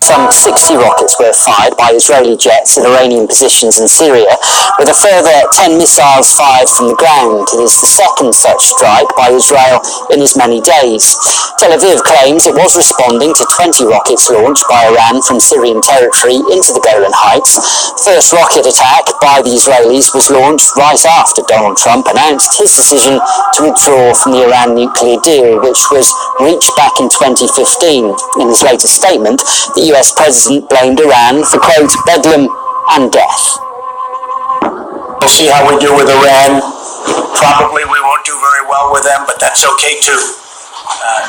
some 60 rockets were fired by Israeli jets at Iranian positions in Syria, with a further 10 missiles fired from the ground. It is the second such strike by Israel in as many days. Tel Aviv claims it was responding to 20 rockets launched by Iran from Syrian territory into the Golan Heights. First rocket attack by the Israelis was launched right after Donald Trump announced his decision to withdraw from the Iran nuclear deal, which was reached back in 2015. In his latest statement, the US president blamed Iran for, quote, bedlam and death. We'll see how we do with Iran. Probably we won't do very well with them, but that's okay too.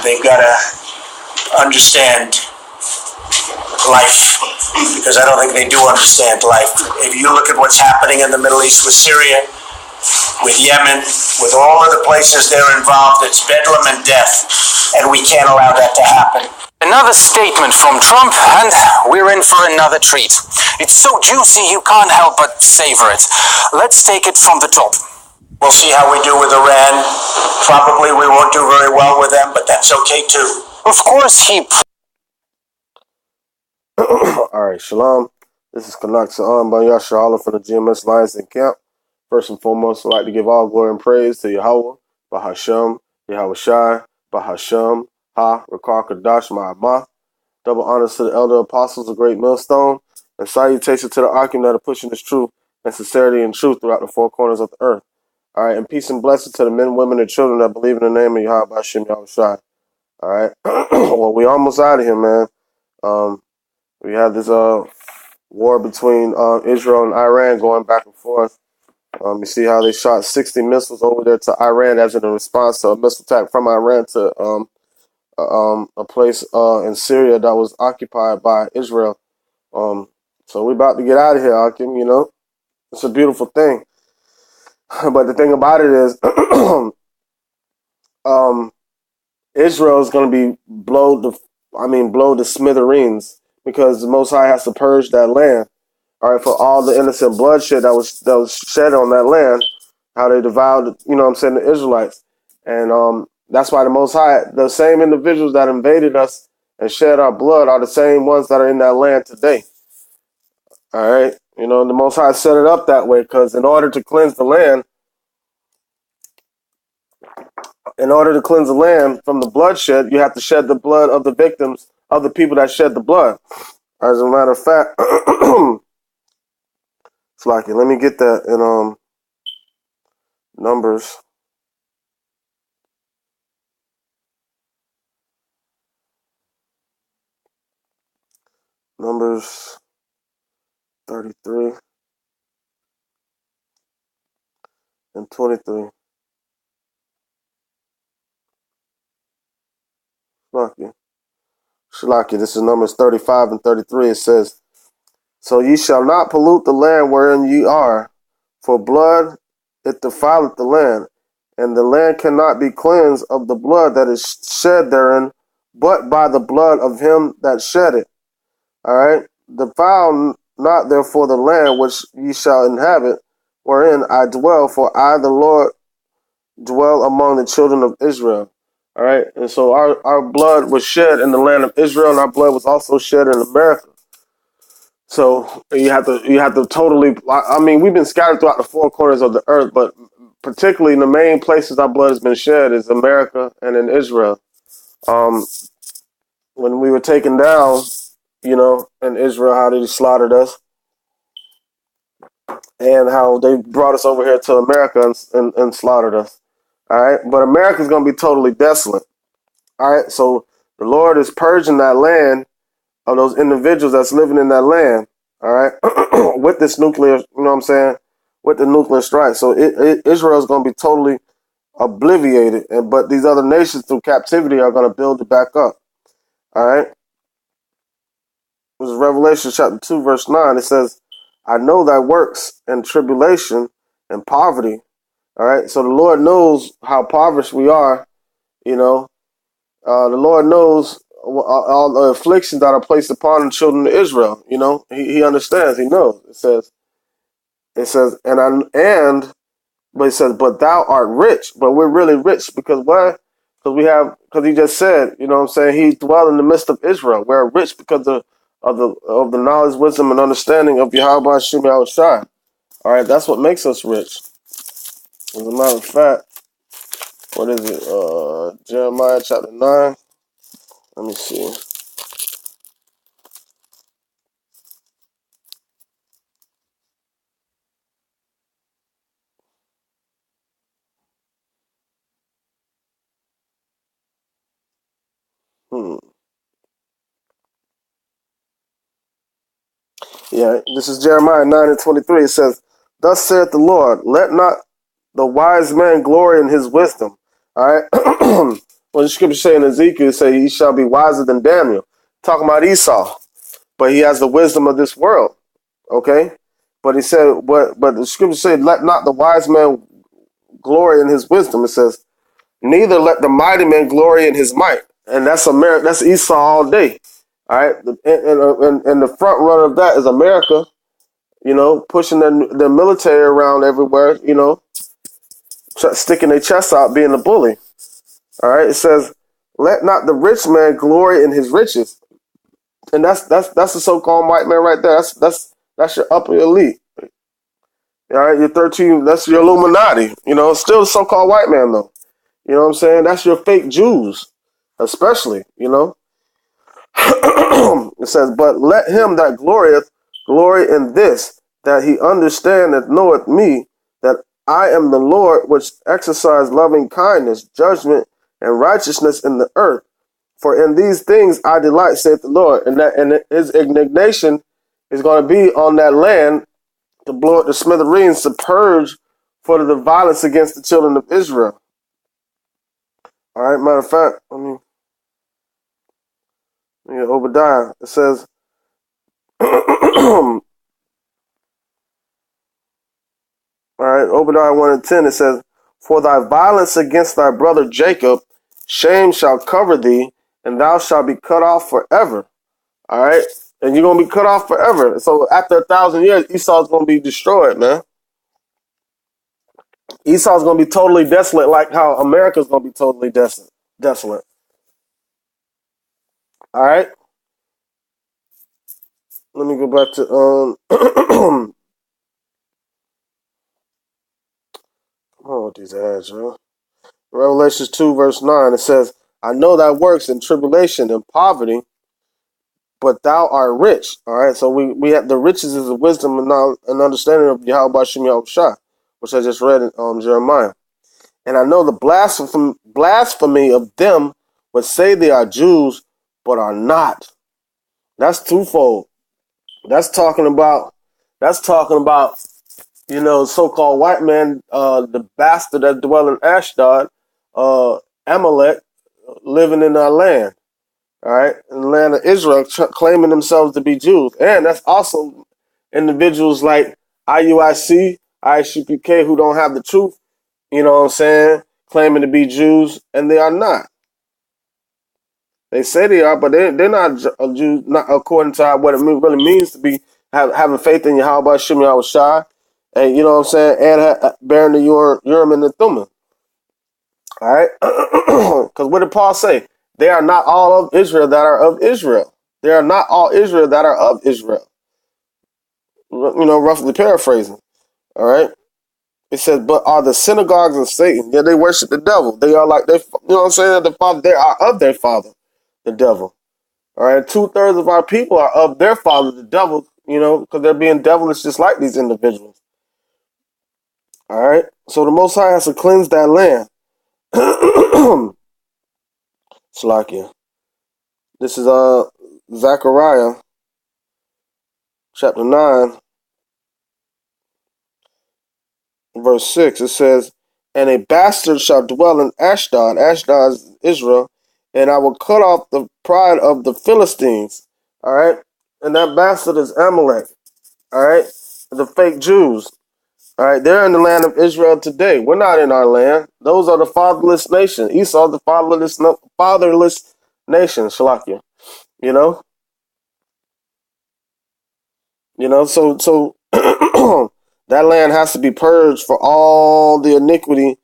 They've got to understand life, because I don't think they do understand life. If you look at what's happening in the Middle East with Syria, with Yemen, with all of the places they're involved, it's bedlam and death, and we can't allow that to happen. Another statement from Trump, and we're in for another treat. It's so juicy you can't help but savor it. Let's take it from the top. We'll see how we do with Iran. Probably we won't do very well with them, but that's okay too. Of course he... Alright, shalom. This is Kanak Sa'am by YAHAWAH from the GMS Lions in Camp. First and foremost, I'd like to give all glory and praise to YAHAWAH, Bahasham, Yahawah, Bahasham, Ha, Rakar Kadash, Ma'amah. Double honors to the elder apostles, the great millstone, and salutation to the Akim that are pushing this truth and sincerity and truth throughout the four corners of the earth. All right, and peace and blessing to the men, women, and children that believe in the name of Yahweh Hashem Yahushua. All right, well, we almost out of here, man. We had this war between Israel and Iran going back and forth. You see how they shot 60 missiles over there to Iran as in a response to a missile attack from Iran to a place in Syria that was occupied by Israel. So we're about to get out of here, Akim, you know. It's a beautiful thing. But the thing about it is, Israel is going to be blow to smithereens, because the Most High has to purge that land. All right, for all the innocent bloodshed that was shed on that land, how they devoured, you know what I'm saying, the Israelites. And that's why the Most High, the same individuals that invaded us and shed our blood are the same ones that are in that land today. All right, you know, the Most High set it up that way because in order to cleanse the land from the bloodshed, you have to shed the blood of the victims, of the people that shed the blood. As a matter of fact, it's like, let me get that in Numbers. Numbers 33 and 23. Shalaki, this is Numbers 35 and 33. It says, so ye shall not pollute the land wherein ye are, for blood it defileth the land, and the land cannot be cleansed of the blood that is shed therein, but by the blood of him that shed it. All right, defile not therefore the land which ye shall inhabit, wherein I dwell, for I, the Lord, dwell among the children of Israel. All right, and so our blood was shed in the land of Israel, and our blood was also shed in America. So you have to totally. I mean, we've been scattered throughout the four corners of the earth, but particularly in the main places our blood has been shed is America and in Israel. When we were taken down, you know, in Israel, how they slaughtered us, and how they brought us over here to America and slaughtered us. All right, but America's going to be totally desolate. All right, so the Lord is purging that land of those individuals that's living in that land. All right, with this nuclear, you know what I'm saying, with the nuclear strike. So Israel's going to be totally obliterated, but these other nations through captivity are going to build it back up. All right. This is Revelation chapter 2, verse 9. It says, I know thy works and tribulation and poverty. All right. So the Lord knows how impoverished we are. You know, the Lord knows all the afflictions that are placed upon the children of Israel. You know, he understands. He knows. It says, but it says, but thou art rich. But we're really rich because what? Because he just said, you know what I'm saying, he dwelled in the midst of Israel. We're rich because of the knowledge, wisdom, and understanding of Yahweh Hashem Yahushai. All right, that's what makes us rich. As a matter of fact, what is it? Jeremiah chapter 9. Let me see. Yeah, this is Jeremiah 9 and 23. It says, "Thus saith the Lord, let not the wise man glory in his wisdom." All right. Well, the scripture say in Ezekiel, say he shall be wiser than Daniel. Talking about Esau, but he has the wisdom of this world. Okay. But he said, but the scripture said, let not the wise man glory in his wisdom. It says, neither let the mighty man glory in his might. And that's America. That's Esau all day. All right. And the front runner of that is America, pushing their military around everywhere, sticking their chests out, being a bully. All right. It says, let not the rich man glory in his riches. And that's the so-called white man right there. That's your upper elite. All right. Your 13, that's your Illuminati. Still the so-called white man though. You know what I'm saying? That's your fake Jews, especially, It says, but let him that glorieth glory in this, that he understandeth, knoweth me, that I am the Lord, which exercise loving kindness, judgment, and righteousness in the earth. For in these things I delight, saith the Lord. And his indignation is going to be on that land to blow up the smithereens, to purge for the violence against the children of Israel. All right, matter of fact, Obadiah, it says, all right, Obadiah 1 and 10, it says, for thy violence against thy brother Jacob, shame shall cover thee, and thou shalt be cut off forever. All right, and you're going to be cut off forever. So after 1,000 years, Esau's going to be destroyed, man. Esau's going to be totally desolate, like how America's going to be totally desolate. All right. Let me go back to these ads, man. Revelations 2 verse 9. It says, I know thy works in tribulation and poverty, but thou art rich. All right. So we have the riches is the wisdom and understanding of Yahweh Shem Yahushua, which I just read in Jeremiah. And I know the blasphemy of them which say they are Jews, but are not. That's twofold. That's talking about, so-called white man, the bastard that dwell in Ashdod, Amalek, living in our land. All right, in the land of Israel, claiming themselves to be Jews. And that's also individuals like IUIC, ISUPK, who don't have the truth, you know what I'm saying, claiming to be Jews, and they are not. They say they are, but they're not a Jew, not according to what it really means to be having faith in Yahweh Shem Yahushai, and you know what I'm saying, and bearing the Urim and the Thummim. All right, because what did Paul say? They are not all of Israel that are of Israel. They are not all Israel that are of Israel. Roughly paraphrasing. All right. It says, but are the synagogues of Satan? Yeah, they worship the devil. They are like you know what I'm saying? The father, they are of their father, the devil. All right. 2/3 of our people are of their father, the devil, because they're being devilish just like these individuals. All right. So the Most High has to cleanse that land. Slakia. This is Zechariah chapter 9, verse 6. It says, and a bastard shall dwell in Ashdod. Ashdod is Israel. And I will cut off the pride of the Philistines. All right. And that bastard is Amalek. All right. The fake Jews. All right. They're in the land of Israel today. We're not in our land. Those are the fatherless nation. Esau, the fatherless nation. Shalakia. So that land has to be purged for all the iniquity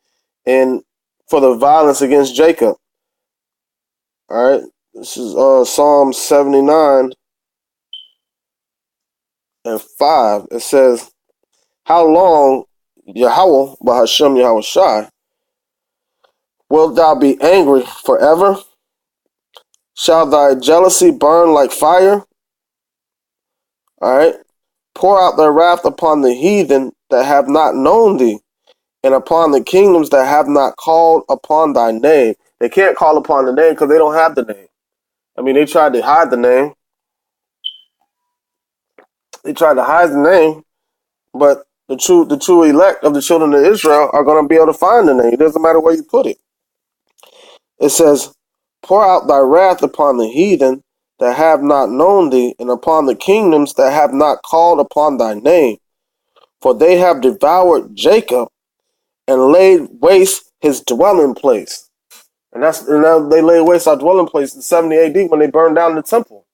and for the violence against Jacob. All right. This is Psalm 79. and 5, it says, how long, Yahawah, Bahashem Yahweh Shai, wilt thou be angry forever? Shall thy jealousy burn like fire? All right. Pour out thy wrath upon the heathen that have not known thee, and upon the kingdoms that have not called upon thy name. They can't call upon the name because they don't have the name. I mean, they tried to hide the name. They tried to hide the name, but the true elect of the children of Israel are going to be able to find the name. It doesn't matter where you put it. It says, pour out thy wrath upon the heathen that have not known thee, and upon the kingdoms that have not called upon thy name. For they have devoured Jacob and laid waste his dwelling place. And they laid waste our dwelling place in 70 AD when they burned down the temple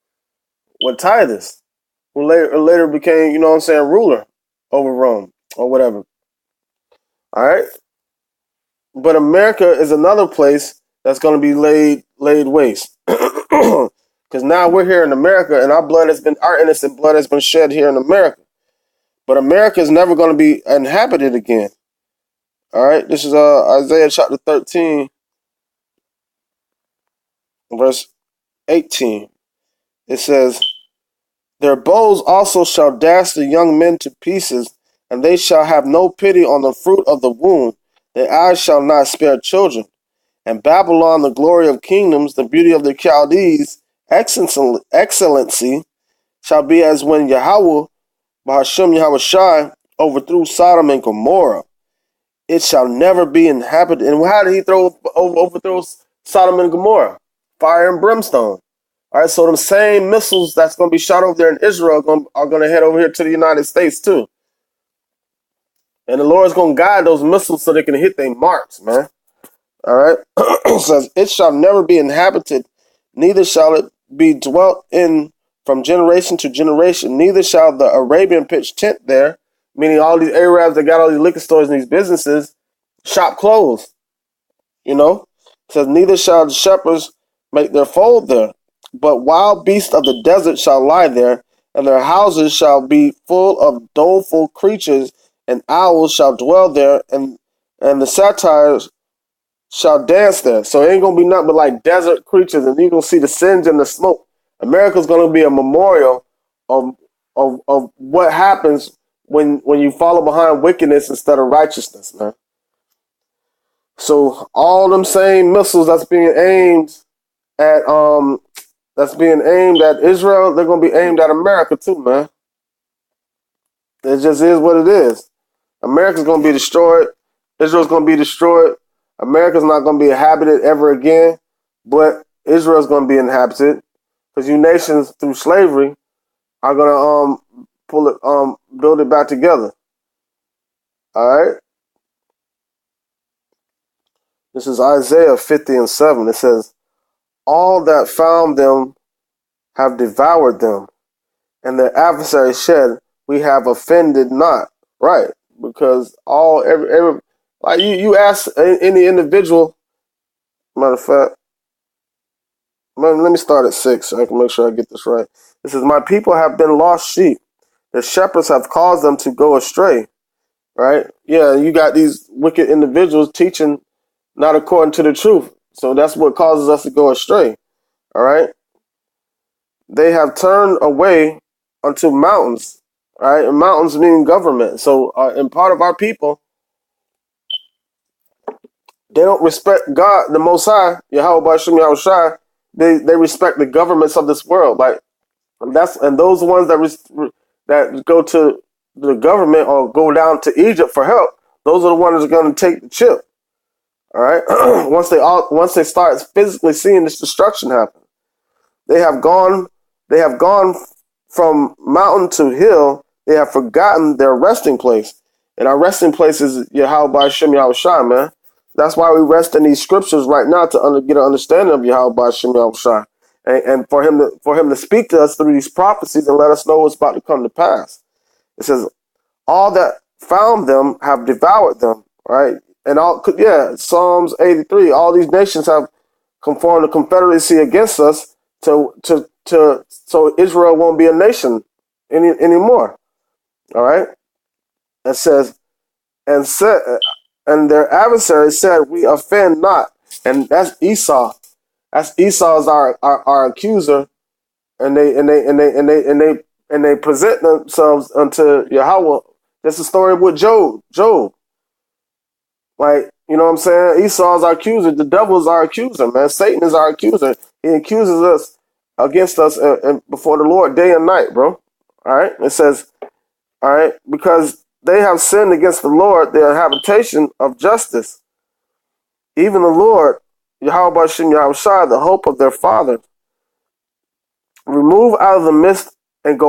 with Titus, who later became, ruler over Rome or whatever. All right. But America is another place that's going to be laid waste. Because now we're here in America, and our innocent blood has been shed here in America. But America is never going to be inhabited again. All right. This is Isaiah chapter 13, verse 18. It says, their bows also shall dash the young men to pieces, and they shall have no pity on the fruit of the womb. Their eyes shall not spare children. And Babylon, the glory of kingdoms, the beauty of the Chaldees, excellency, shall be as when Yahawah, Bahashem Yahweh Shai, overthrew Sodom and Gomorrah. It shall never be inhabited. And how did he overthrow Sodom and Gomorrah? Fire and brimstone. All right, so them same missiles that's going to be shot over there in Israel are going to head over here to the United States too. And the Lord's going to guide those missiles so they can hit their marks, man. All right. It says, it shall never be inhabited, neither shall it be dwelt in from generation to generation, neither shall the Arabian pitch tent there, meaning all these Arabs that got all these liquor stores and these businesses, shop clothes. It says, neither shall the shepherds make their fold there, but wild beasts of the desert shall lie there, and their houses shall be full of doleful creatures, and owls shall dwell there, and the satyrs shall dance there. So it ain't gonna be nothing but like desert creatures, and you're gonna see the sins and the smoke. America's gonna be a memorial of what happens when you follow behind wickedness instead of righteousness, man. So all them same missiles that's being aimed at Israel, they're gonna be aimed at America too, man. It just is what it is. America's gonna be destroyed. Israel's gonna be destroyed. America's not going to be inhabited ever again, but Israel's going to be inhabited because you nations through slavery are going to build it back together. All right. This is Isaiah 50 and 7. It says, all that found them have devoured them, and their adversaries said, we have offended not. Right. Because every like you ask any individual, matter of fact, let me start at 6 so I can make sure I get this right. It says, my people have been lost sheep. The shepherds have caused them to go astray. Right? Yeah, you got these wicked individuals teaching not according to the truth. So that's what causes us to go astray. All right? They have turned away unto mountains. Right? And mountains mean government. So in part of our people, they don't respect God, the Most High, Yahawah B'Shem Yahweh Shai. They respect the governments of this world. Like those ones that go to the government or go down to Egypt for help, those are the ones that are going to take the chip. All right. Once they start physically seeing this destruction happen, they have gone from mountain to hill. They have forgotten their resting place, and our resting place is Yahawah B'Shem Yahweh Shai, man. That's why we rest in these scriptures right now to get an understanding of Yahawah B'Shem Yahweh Shai, and for him to speak to us through these prophecies and let us know what's about to come to pass. It says, all that found them have devoured them, right? And Psalms 83. All these nations have conformed a confederacy against us so Israel won't be a nation anymore. All right. It says, and said, and their adversary said, we offend not. And that's Esau. That's Esau's our accuser. And they present themselves unto Yahweh. That's the story with Job. Like, you know what I'm saying? Esau's our accuser. The devil's our accuser, man. Satan is our accuser. He accuses us against us and before the Lord day and night, bro. All right? It says, all right, because they have sinned against the Lord, their habitation of justice. Even the Lord, Yahweh Bashem Yahushua, the hope of their father, remove out of the midst and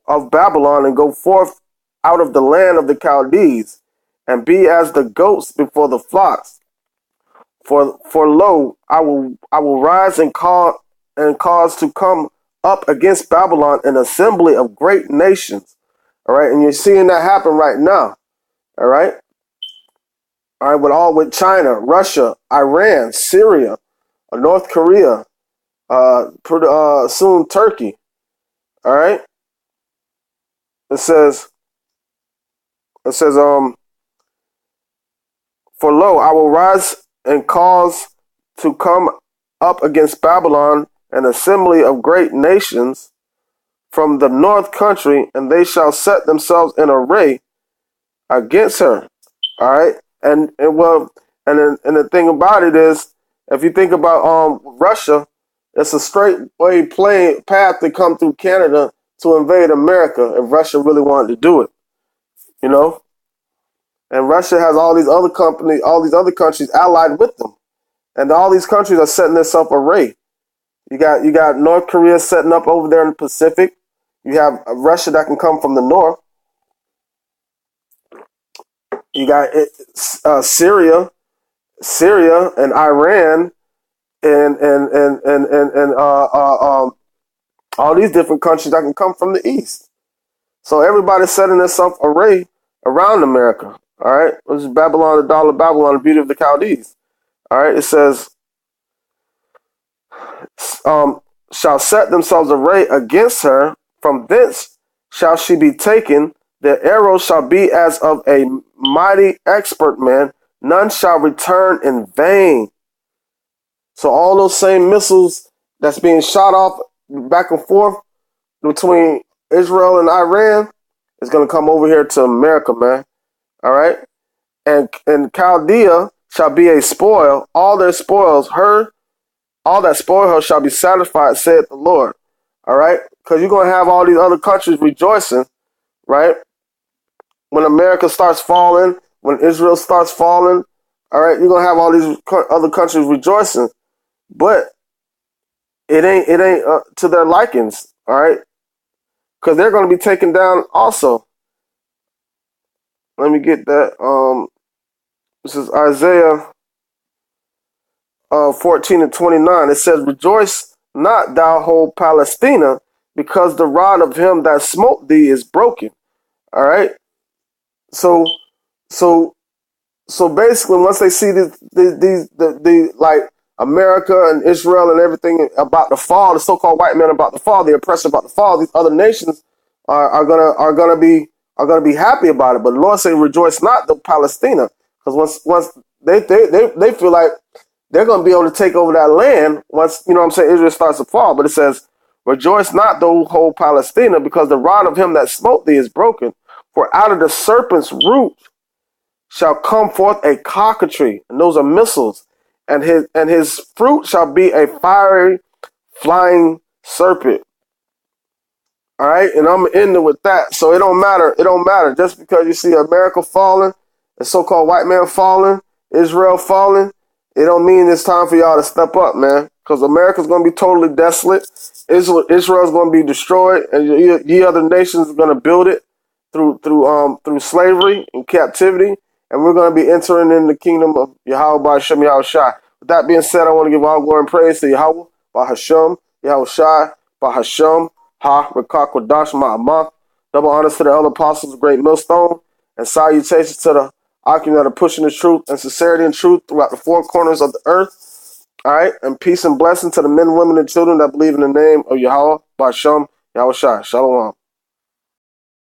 of Babylon and go forth out of the land of the Chaldees and be as the goats before the flocks. For lo, I will rise and cause to come up against Babylon an assembly of great nations. All right, and you're seeing that happen right now. All right, with China, Russia, Iran, Syria, North Korea, soon Turkey. All right, it says, for lo, I will rise and cause to come up against Babylon an assembly of great nations from the north country, and they shall set themselves in array against her. All right, and the thing about it is, if you think about Russia, it's a straight way path to come through Canada to invade America if Russia really wanted to do it, you know. And Russia has all these other countries allied with them, and all these countries are setting themselves array. You got North Korea setting up over there in the Pacific. You have Russia that can come from the north. You got Syria and Iran and all these different countries that can come from the east. So everybody's setting themselves array around America. All right, this is Babylon, the dollar Babylon, the beauty of the Chaldees. All right, it says, shall set themselves array against her. From thence shall she be taken. The arrow shall be as of a mighty expert man. None shall return in vain. So all those same missiles that's being shot off back and forth between Israel and Iran is going to come over here to America, man. All right. And Chaldea shall be a spoil. All their spoils, all that spoil her shall be satisfied, saith the Lord. All right. Because you're going to have all these other countries rejoicing, right? When America starts falling, when Israel starts falling, all right, you're going to have all these other countries rejoicing. But it ain't to their likings, all right? Because they're going to be taken down also. Let me get that. This is Isaiah 14 and 29. It says, rejoice not, thou whole Palestina, because the rod of him that smote thee is broken. All right? So basically, once they see these like America and Israel and everything about to fall, the so-called white man about to fall, the oppressor about to fall, these other nations are gonna be happy about it. But the Lord say, rejoice not, the Palestina, because once they feel like they're gonna be able to take over that land once, you know what I'm saying, Israel starts to fall. But it says, rejoice not, the whole Palestina, because the rod of him that smote thee is broken. For out of the serpent's root shall come forth a cockatoo, and those are missiles, and his fruit shall be a fiery flying serpent. All right, and I'm ending with that. So it don't matter. It don't matter. Just because you see America falling, the so-called white man falling, Israel falling, it don't mean it's time for y'all to step up, man. Because America's going to be totally desolate. Israel's going to be destroyed, and ye other nations are going to build it through slavery and captivity, and we're going to be entering in the kingdom of Yahweh by Hashem Yahushua. With that being said, I want to give all glory and praise to Yahweh by Hashem Yahushua by Hashem Ha Rekakwadash Ma'amah. Double honors to the elder apostles of Great Millstone, and salutations to the Akim that are pushing the truth and sincerity and truth throughout the four corners of the earth. All right, and peace and blessing to the men, women, and children that believe in the name of Yahweh by Hashem Yahushua. Shalom.